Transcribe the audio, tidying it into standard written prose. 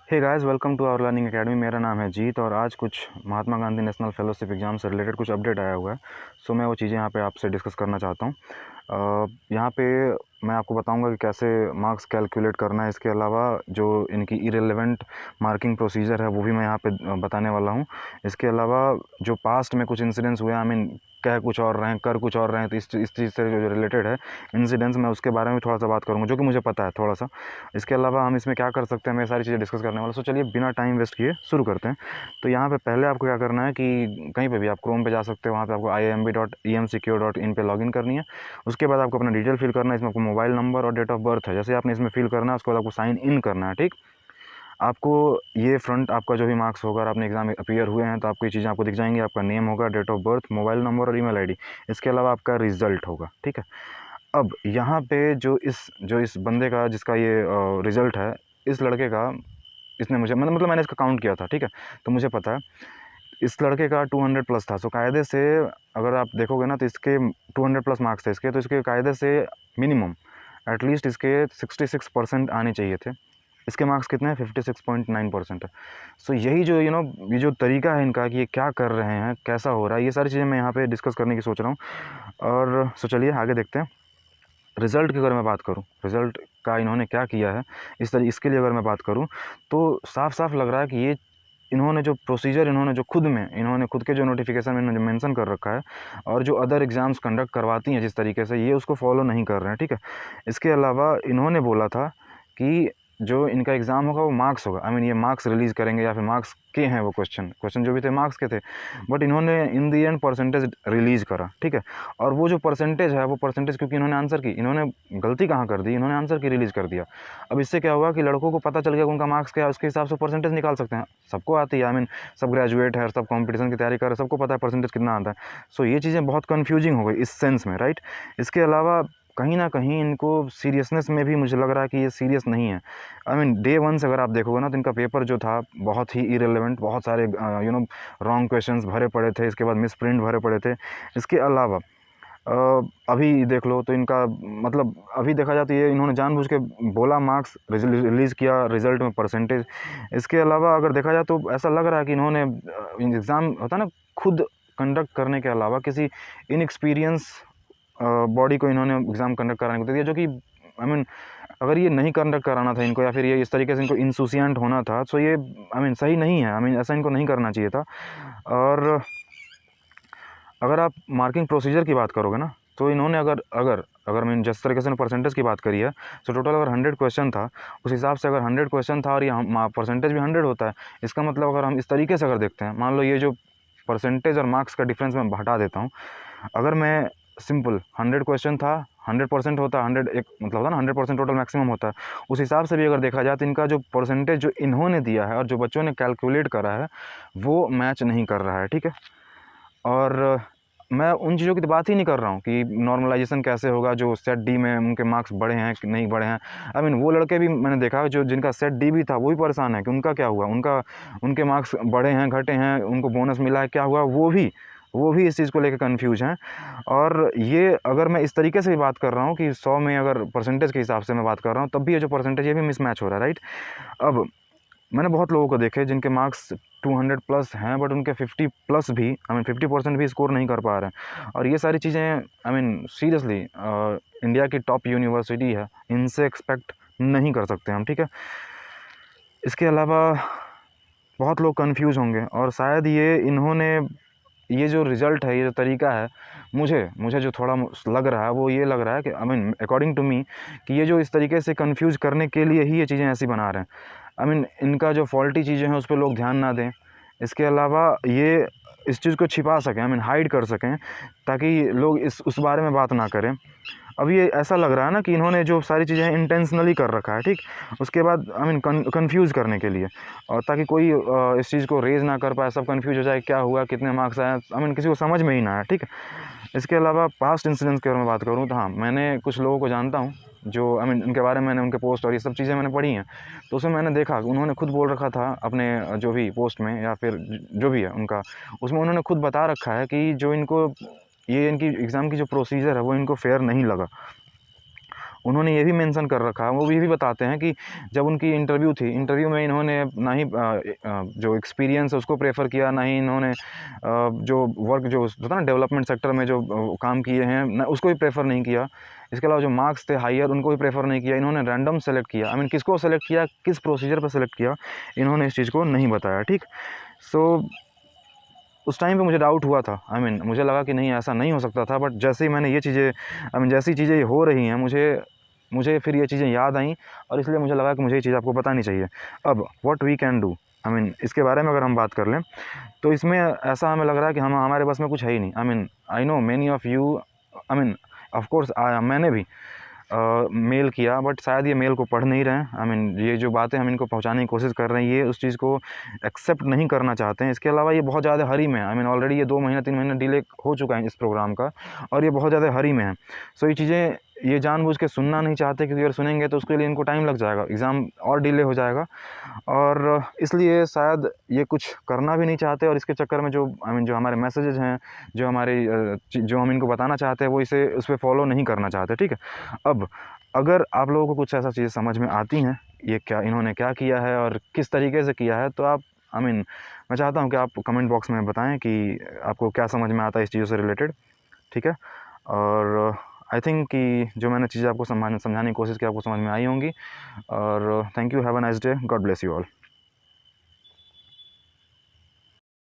Hey guys, welcome to our learning academy. मेरा नाम है जीत और आज कुछ Mahatma Gandhi national fellowship exam से रिलेटेड कुछ अपडेट आया हुआ है। सो मैं वो चीज़ें यहाँ पे आपसे डिस्कस करना चाहता हूँ। यहाँ पे मैं आपको बताऊंगा कि कैसे मार्क्स कैलकुलेट करना है। इसके अलावा जो इनकी इरेलेवेंट मार्किंग प्रोसीजर है वो भी मैं यहाँ पे बताने वाला हूँ। इसके अलावा जो पास्ट में कुछ इंसिडेंट्स हुए, आई मीन कह कुछ और रहे हैं कर कुछ और रहे हैं, तो इस चीज़ से जो रिलेटेड है इंसिडेंट्स, मैं उसके बारे में थोड़ा सा बात करूँगा जो कि मुझे पता है थोड़ा सा। इसके अलावा हम इसमें क्या कर सकते हैं, मैं सारी चीज़ें डिस्कस करने वाला। सो चलिए बिना टाइम वेस्ट किए शुरू करते हैं। तो यहाँ पे पहले आपको क्या करना है कि कहीं पे भी आप क्रोम पे जा सकते हो, वहाँ पे आपको iimb.emsecure.in पे लॉगिन करनी है। उसके बाद आपको अपना डिटेल फिल करना है। इसमें आपको मोबाइल नंबर और डेट ऑफ बर्थ है, जैसे आपने इसमें फिल करना है उसके बाद आपको साइन इन करना है। ठीक, आपको ये फ्रंट आपका जो भी मार्क्स होगा, आपने एग्जाम में अपीयर हुए हैं तो आपको ये चीज़ें आपको दिख जाएंगी। आपका नेम होगा, date of birth, mobile number और ईमेल आईडी। इसके अलावा आपका रिजल्ट होगा। ठीक है, अब यहाँ पे जो इस बंदे का जिसका ये रिज़ल्ट है, इस लड़के का, इसने मुझे मतलब मैंने इसका काउंट किया था। ठीक है, तो मुझे पता है इस लड़के का 200 प्लस था। सो कायदे से अगर आप देखोगे ना तो इसके 200 प्लस मार्क्स थे इसके, तो इसके कायदे से मिनिमम एटलीस्ट इसके 66% आने चाहिए थे। इसके मार्क्स कितने हैं? 56.9% है। सो यही जो ये जो तरीका है इनका कि ये क्या कर रहे हैं, कैसा हो रहा है, ये सारी चीज़ें मैं यहाँ पे डिस्कस करने की सोच रहा हूँ। और सो चलिए आगे देखते हैं। रिज़ल्ट की अगर मैं बात करूँ, रिज़ल्ट का इन्होंने क्या किया है, इसके लिए अगर मैं बात करूँ तो साफ साफ लग रहा है कि ये इन्होंने जो प्रोसीजर इन्होंने खुद के जो नोटिफिकेशन में इन्होंने मेंशन कर रखा है और जो अदर एग्ज़ाम्स कंडक्ट करवाती हैं जिस तरीके से, ये उसको फॉलो नहीं कर रहे हैं। ठीक है, इसके अलावा इन्होंने बोला था कि जो इनका एग्ज़ाम होगा वो मार्क्स होगा, आई मीन ये मार्क्स रिलीज़ करेंगे या फिर मार्क्स के हैं वो क्वेश्चन जो भी थे मार्क्स के थे, बट इन्होंने इन दी एंड परसेंटेज रिलीज़ करा। ठीक है, और वो जो परसेंटेज है वो परसेंटेज क्योंकि इन्होंने आंसर की, इन्होंने गलती कहाँ कर दी, इन्होंने आंसर की रिलीज़ कर दिया। अब इससे क्या हुआ कि लड़कों को पता चल गया कि उनका मार्क्स क्या है, उसके हिसाब से परसेंटेज निकाल सकते हैं। सबको आती है, आई मीन सब ग्रेजुएट है, सब कॉम्पिटिशन की तैयारी कर रहे हैं, सबको पता है परसेंटेज कितना आता है। सो ये चीज़ें बहुत कन्फ्यूजिंग हो गई इस सेंस में, राइट। इसके अलावा कहीं ना कहीं इनको सीरियसनेस में भी मुझे लग रहा है कि ये सीरियस नहीं है। आई मीन डे वन से अगर आप देखोगे ना तो इनका पेपर जो था बहुत ही इरेलेवेंट, बहुत सारे रॉन्ग क्वेश्चंस भरे पड़े थे, इसके बाद मिस प्रिंट भरे पड़े थे। इसके अलावा अभी देख लो तो इनका मतलब अभी देखा जाए तो ये इन्होंने जानबूझ के बोला मार्क्स रिलीज़ किया, रिज़ल्ट में परसेंटेज। इसके अलावा अगर देखा जाए तो ऐसा लग रहा है कि इन्होंने एग्ज़ाम होता है ना, खुद कंडक्ट करने के अलावा किसी इनएक्सपीरियंस बॉडी को इन्होंने एग्ज़ाम कंडक्ट कराने को दे दिया, जो कि आई मीन अगर ये नहीं कंडक्ट कराना था इनको या फिर ये इस तरीके से इनको इंसुशिएंट होना था, तो ये आई मीन सही नहीं है। आई मीन ऐसा इनको नहीं करना चाहिए था। और अगर आप मार्किंग प्रोसीजर की बात करोगे ना तो इन्होंने अगर अगर अगर मैं जिस तरीके से परसेंटेज की बात करी है, तो टोटल अगर 100 क्वेश्चन था, उस हिसाब से अगर 100 क्वेश्चन था और ये परसेंटेज भी 100 होता है, इसका मतलब अगर हम इस तरीके से अगर देखते हैं, मान लो ये जो परसेंटेज और मार्क्स का डिफरेंस मैं हटा देता हूँ, अगर मैं सिंपल 100 क्वेश्चन था, 100% होता है, 100 एक मतलब होता है ना 100% टोटल मैक्सिमम होता है, उस हिसाब से भी अगर देखा जाए तो इनका जो परसेंटेज जो इन्होंने दिया है और जो बच्चों ने कैलकुलेट करा है वो मैच नहीं कर रहा है। ठीक है, और मैं उन चीज़ों की तो बात ही नहीं कर रहा हूँ कि नॉर्मलाइजेशन कैसे होगा, जो सेट डी में उनके मार्क्स बढ़े हैं कि नहीं बढ़े हैं। आई मीन वो लड़के भी मैंने देखा जो जिनका सेट डी भी था वो भी परेशान है कि उनका क्या हुआ, उनके मार्क्स बढ़े हैं घटे हैं, उनको बोनस मिला है क्या हुआ, वो भी इस चीज़ को लेकर कन्फ्यूज हैं। और ये अगर मैं इस तरीके से भी बात कर रहा हूँ कि 100 में अगर परसेंटेज के हिसाब से मैं बात कर रहा हूँ, तब भी ये जो परसेंटेज ये भी मिसमैच हो रहा है, राइट। अब मैंने बहुत लोगों को देखे जिनके मार्क्स 200 प्लस हैं, बट उनके 50 प्लस भी, आई मीन 50% भी स्कोर नहीं कर पा रहे हैं। और ये सारी चीज़ें आई मीन सीरियसली इंडिया की टॉप यूनिवर्सिटी है, इनसे एक्सपेक्ट नहीं कर सकते हम। ठीक है, इसके अलावा बहुत लोग कंफ्यूज होंगे और शायद ये जो रिज़ल्ट है, ये जो तरीका है, मुझे जो थोड़ा लग रहा है वो ये लग रहा है कि I mean according to me कि ये जो इस तरीके से कंफ्यूज करने के लिए ही ये चीज़ें ऐसी बना रहे हैं। आई मीन इनका जो फॉल्टी चीज़ें हैं उस पर लोग ध्यान ना दें। इसके अलावा ये इस चीज़ को छिपा सकें, आई मीन हाइड कर सकें, ताकि लोग उस बारे में बात ना करें। अब ये ऐसा लग रहा है ना कि इन्होंने जो सारी चीज़ें इंटेंशनली कर रखा है। ठीक, उसके बाद आई मीन कन्फ्यूज़ करने के लिए, और ताकि कोई इस चीज़ को रेज़ ना कर पाए, सब कन्फ्यूज हो जाए क्या हुआ, कितने मार्क्स आए, आई मीन किसी को समझ में ही ना आए। ठीक है, इसके अलावा पास्ट इंसिडेंट्स की अगर मैं बात करूँ तो हाँ, मैंने कुछ लोगों को जानता हूँ जो आई मीन उनके बारे में मैंने उनके पोस्ट और ये सब चीज़ें मैंने पढ़ी हैं, तो उसमें मैंने देखा कि उन्होंने खुद बोल रखा था अपने जो भी पोस्ट में या फिर जो भी है उनका, उसमें उन्होंने खुद बता रखा है कि जो इनकी एग्ज़ाम की जो प्रोसीजर है वो इनको फेयर नहीं लगा। उन्होंने ये भी मेंशन कर रखा है, वो ये भी बताते हैं कि जब उनकी इंटरव्यू थी, इंटरव्यू में इन्होंने ना ही जो एक्सपीरियंस है उसको प्रेफर किया, ना ही इन्होंने जो वर्क जो होता है ना डेवलपमेंट सेक्टर में जो काम किए हैं ना उसको भी प्रेफर नहीं किया। इसके अलावा जो मार्क्स थे हायर उनको भी प्रेफर नहीं किया, इन्होंने रैंडम सेलेक्ट किया। आई मीन किसको सेलेक्ट किया, किस प्रोसीजर पर सेलेक्ट किया, इन्होंने इस चीज़ को नहीं बताया, ठीक। सो उस टाइम पे मुझे डाउट हुआ था, आई मीन मुझे लगा कि नहीं ऐसा नहीं हो सकता था, बट जैसे ही मैंने ये चीज़ें आई मीन जैसी चीज़ें हो रही हैं मुझे मुझे फिर ये चीज़ें याद आईं और इसलिए मुझे लगा कि मुझे ये चीज़ आपको बतानी चाहिए। अब what we can do, I mean इसके बारे में अगर हम बात कर लें तो इसमें ऐसा हमें लग रहा है कि हमारे बस में कुछ है ही नहीं। I mean I know many of you, I mean of course मैंने भी मेल किया, बट शायद ये मेल को पढ़ नहीं रहे हैं। आई मीन ये जो बातें हम इनको पहुंचाने की कोशिश कर रहे हैं ये उस चीज़ को एक्सेप्ट नहीं करना चाहते हैं। इसके अलावा ये बहुत ज़्यादा हरी में है। आई मीन ऑलरेडी ये 2 महीना 3 महीना डिले हो चुका है इस प्रोग्राम का और ये बहुत ज़्यादा हरी में है। सो ये चीज़ें ये जानबूझ के सुनना नहीं चाहते, क्योंकि अगर सुनेंगे तो उसके लिए इनको टाइम लग जाएगा, एग्ज़ाम और डिले हो जाएगा और इसलिए शायद ये कुछ करना भी नहीं चाहते और इसके चक्कर में जो आई मीन जो हमारे मैसेजेस हैं, जो हमारी जो हम इनको बताना चाहते हैं वो इसे उस पे फॉलो नहीं करना चाहते, ठीक है। अब अगर आप लोगों को कुछ ऐसा चीज़ें समझ में आती हैं, ये क्या इन्होंने क्या किया है और किस तरीके से किया है, तो आप आई मीन मैं चाहता हूँ कि आप कमेंट बॉक्स में बताएँ कि आपको क्या समझ में आता है इस चीज़ों से रिलेटेड, ठीक है। और आई थिंक कि जो मैंने चीज़ें आपको समझाने की कोशिश की आपको समझ में आई होंगी और thank you, have a nice day, God bless you all.